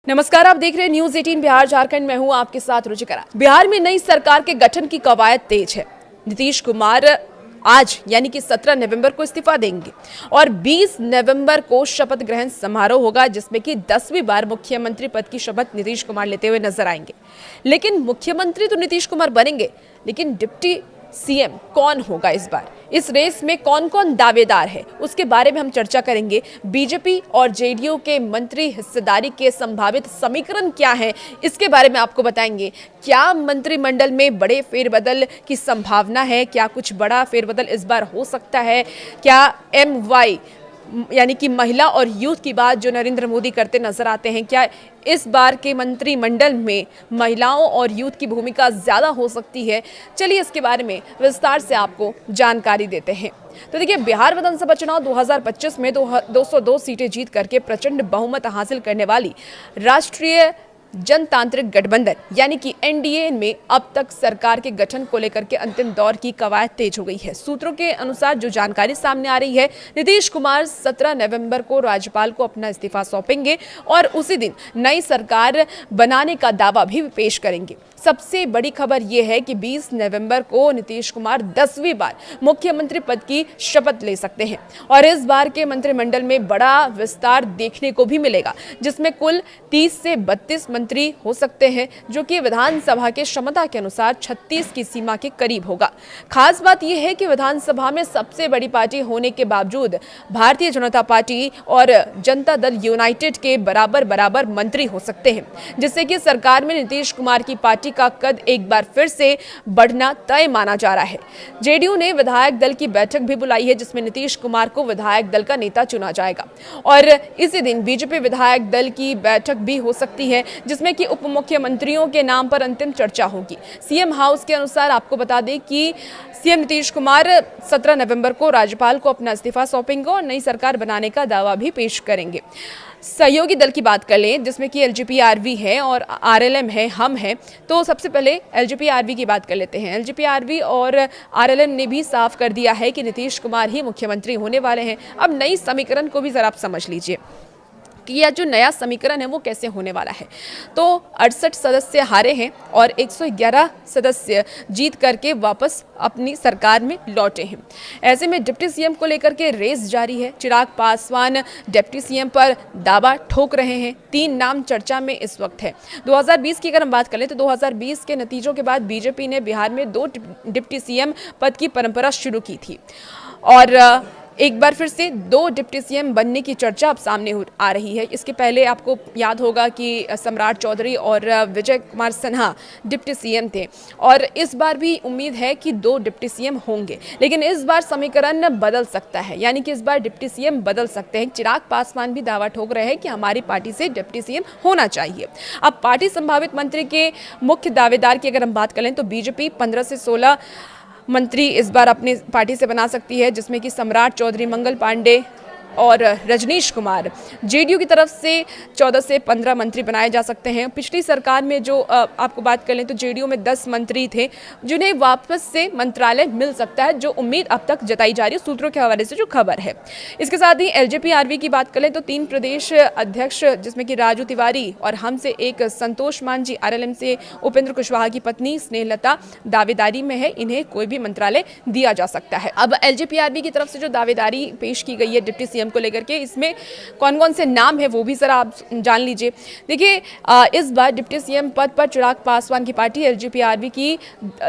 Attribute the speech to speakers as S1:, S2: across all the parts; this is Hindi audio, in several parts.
S1: नमस्कार, आप देख रहे हैं न्यूज 18 बिहार झारखंड। मैं हूं आपके साथ रुचिकरा। बिहार में नई सरकार के गठन की कवायद तेज है। नीतीश कुमार आज यानी कि 17 नवंबर को इस्तीफा देंगे और 20 नवंबर को शपथ ग्रहण समारोह होगा, जिसमें कि 10वीं बार मुख्यमंत्री पद की शपथ नीतीश कुमार लेते हुए नजर आएंगे। लेकिन मुख्यमंत्री तो नीतीश कुमार बनेंगे, लेकिन डिप्टी सीएम कौन होगा इस बार? इस रेस में कौन कौन दावेदार है, उसके बारे में हम चर्चा करेंगे। बीजेपी और जेडीयू के मंत्री हिस्सेदारी के संभावित समीकरण क्या हैं, इसके बारे में आपको बताएंगे। क्या मंत्रिमंडल में बड़े फेरबदल की संभावना है? क्या कुछ बड़ा फेरबदल इस बार हो सकता है? क्या MY यानी कि महिला और यूथ की बात जो नरेंद्र मोदी करते नजर आते हैं, क्या इस बार के मंत्रिमंडल में महिलाओं और यूथ की भूमिका ज्यादा हो सकती है? चलिए इसके बारे में विस्तार से आपको जानकारी देते हैं। तो देखिए, बिहार विधानसभा चुनाव 2025 में 202 सीटें जीत करके प्रचंड बहुमत हासिल करने वाली राष्ट्रीय जनतांत्रिक गठबंधन यानी कि NDA में अब तक सरकार के गठन को लेकर के अंतिम दौर की कवायद तेज हो गई है। सूत्रों के अनुसार जो जानकारी सामने आ रही है, नीतीश कुमार 17 नवंबर को राज्यपाल को अपना इस्तीफा सौंपेंगे और उसी दिन नई सरकार बनाने का दावा भी पेश करेंगे। सबसे बड़ी खबर यह है कि 20 नवंबर को नीतीश कुमार 10वीं बार मुख्यमंत्री पद की शपथ ले सकते हैं और इस बार के मंत्रिमंडल में बड़ा विस्तार देखने को भी मिलेगा, जिसमें कुल 30 से 32 मंत्री हो सकते हैं, जो कि विधानसभा के क्षमता के अनुसार 36 की सीमा के करीब होगा। खास बात यह है कि विधानसभा में सबसे बड़ी पार्टी होने के बावजूद भारतीय जनता पार्टी और जनता दल यूनाइटेड के बराबर मंत्री हो सकते हैं, जिससे कि सरकार में नीतीश कुमार की पार्टी का कद एक बार फिर से बढ़ना तय माना जा रहा है। जेडीयू ने विधायक दल की बैठक भी बुलाई है, जिसमें नीतीश कुमार को विधायक दल का नेता चुना जाएगा और इसी दिन बीजेपी विधायक दल की बैठक भी हो सकती है, जिसमें कि उप मुख्यमंत्रियों के नाम पर अंतिम चर्चा होगी। सीएम हाउस के अनुसार आपको बता दें कि सीएम नीतीश कुमार 17 नवंबर को राज्यपाल को अपना इस्तीफा सौंपेंगे और नई सरकार बनाने का दावा भी पेश करेंगे। सहयोगी दल की बात कर लें, जिसमें कि LGP-RV है और RLM है, हम है। तो सबसे पहले LGP-RV की बात कर लेते हैं। LGP-RV और RLM ने भी साफ कर दिया है कि नीतीश कुमार ही मुख्यमंत्री होने वाले हैं। अब नई समीकरण को भी जरा आप समझ लीजिए कि यह जो नया समीकरण है वो कैसे होने वाला है। तो 68 सदस्य हारे हैं और 111 सदस्य जीत करके वापस अपनी सरकार में लौटे हैं। ऐसे में डिप्टी सीएम को लेकर के रेस जारी है। चिराग पासवान डिप्टी सीएम पर दावा ठोक रहे हैं। 3 नाम चर्चा में इस वक्त है। 2020 की अगर हम बात करें तो 2020 के नतीजों के बाद बीजेपी ने बिहार में 2 डिप्टी सीएम पद की परंपरा शुरू की थी और एक बार फिर से 2 डिप्टी सीएम बनने की चर्चा अब सामने आ रही है। इसके पहले आपको याद होगा कि सम्राट चौधरी और विजय कुमार सिन्हा डिप्टी सीएम थे और इस बार भी उम्मीद है कि 2 डिप्टी सीएम होंगे, लेकिन इस बार समीकरण बदल सकता है, यानी कि इस बार डिप्टी सीएम बदल सकते हैं। चिराग पासवान भी दावा ठोक रहे हैं कि हमारी पार्टी से डिप्टी सीएम होना चाहिए। अब पार्टी संभावित मंत्री के मुख्य दावेदार की अगर हम बात करें तो बीजेपी 15 से 16 मंत्री इस बार अपनी पार्टी से बना सकती है, जिसमें कि सम्राट चौधरी, मंगल पांडे और रजनीश कुमार। जेडीयू की तरफ से 14 से 15 मंत्री बनाए जा सकते हैं। पिछली सरकार में जो आपको बात कर लें तो जेडीयू में 10 मंत्री थे, जिन्हें वापस से मंत्रालय मिल सकता है, जो उम्मीद अब तक जताई जा रही है सूत्रों के हवाले से जो खबर है। इसके साथ ही LGP-RV की बात कर लें तो 3 प्रदेश अध्यक्ष, जिसमें कि राजू तिवारी और हमसे एक संतोष मान जी, RLM से उपेंद्र कुशवाहा की पत्नी स्नेहलता दावेदारी में है। इन्हें कोई भी मंत्रालय दिया जा सकता है। अब LGP-RV की तरफ से जो दावेदारी पेश की गई है डिप्टी सीएम को लेकर के, इसमें कौन कौन से नाम है वो भी जरा आप जान लीजिए। देखिए, इस बार डिप्टी सीएम पद पर चिराग पासवान की पार्टी LGP-RV की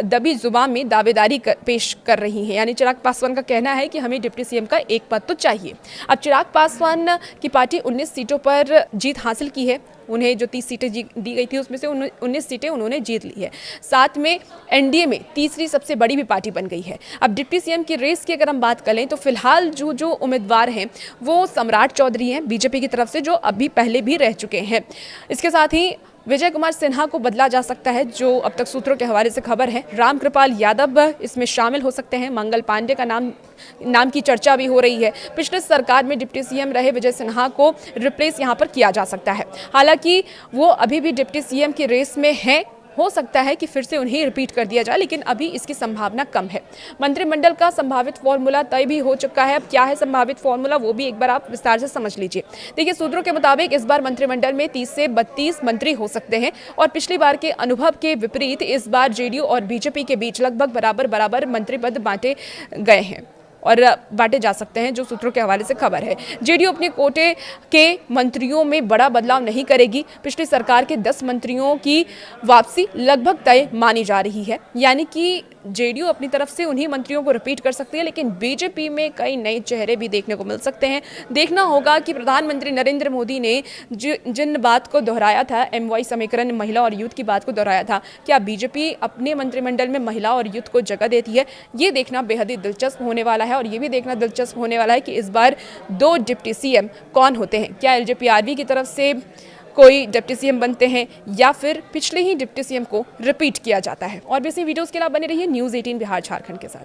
S1: दबी जुबान में दावेदारी पेश कर रही है, यानी चिराग पासवान का कहना है कि हमें डिप्टी सीएम का एक पद तो चाहिए। अब चिराग पासवान की पार्टी 19 सीटों पर जीत हासिल की है। उन्हें जो 30 सीटें दी गई थी उसमें से 19 सीटें उन्होंने जीत ली है। साथ में NDA में तीसरी सबसे बड़ी भी पार्टी बन गई है। अब डिप्टी सीएम की रेस की अगर हम बात करें तो फिलहाल जो उम्मीदवार हैं वो सम्राट चौधरी हैं बीजेपी की तरफ से, जो अभी पहले भी रह चुके हैं। इसके साथ ही विजय कुमार सिन्हा को बदला जा सकता है, जो अब तक सूत्रों के हवाले से खबर है। रामकृपाल यादव इसमें शामिल हो सकते हैं। मंगल पांडे का नाम की चर्चा भी हो रही है। पिछले सरकार में डिप्टी सीएम रहे विजय सिन्हा को रिप्लेस यहां पर किया जा सकता है। हालांकि वो अभी भी डिप्टी सीएम की रेस में हैं, हो सकता है कि फिर से उन्हें रिपीट कर दिया जाए, लेकिन अभी इसकी संभावना कम है। मंत्रिमंडल का संभावित फॉर्मूला तय भी हो चुका है। अब क्या है संभावित फॉर्मूला, वो भी एक बार आप विस्तार से समझ लीजिए। देखिए, सूत्रों के मुताबिक इस बार मंत्रिमंडल में 30 से 32 मंत्री हो सकते हैं और पिछली बार के अनुभव के विपरीत इस बार जेडीयू और बीजेपी के बीच लगभग बराबर बराबर मंत्री पद बांटे गए हैं और बांटे जा सकते हैं, जो सूत्रों के हवाले से खबर है। जेडीयू अपने कोटे के मंत्रियों में बड़ा बदलाव नहीं करेगी। पिछली सरकार के 10 मंत्रियों की वापसी लगभग तय मानी जा रही है, यानी कि जेडीयू अपनी तरफ से उन्हीं मंत्रियों को रिपीट कर सकती है, लेकिन बीजेपी में कई नए चेहरे भी देखने को मिल सकते हैं। देखना होगा कि प्रधानमंत्री नरेंद्र मोदी ने जिन बात को दोहराया था, MY समीकरण, महिला और यूथ की बात को दोहराया था, क्या बीजेपी अपने मंत्रिमंडल में महिला और यूथ को जगह देती है? ये देखना बेहद ही दिलचस्प होने वाला है। और ये भी देखना दिलचस्प होने वाला है कि इस बार 2 डिप्टी CM कौन होते हैं। क्या LJPRB की तरफ से कोई डिप्टी CM बनते हैं या फिर पिछले ही डिप्टी CM को रिपीट किया जाता है। और भी इसी वीडियोस के लिए बने रहिए न्यूज़ 18 बिहार झारखंड के साथ।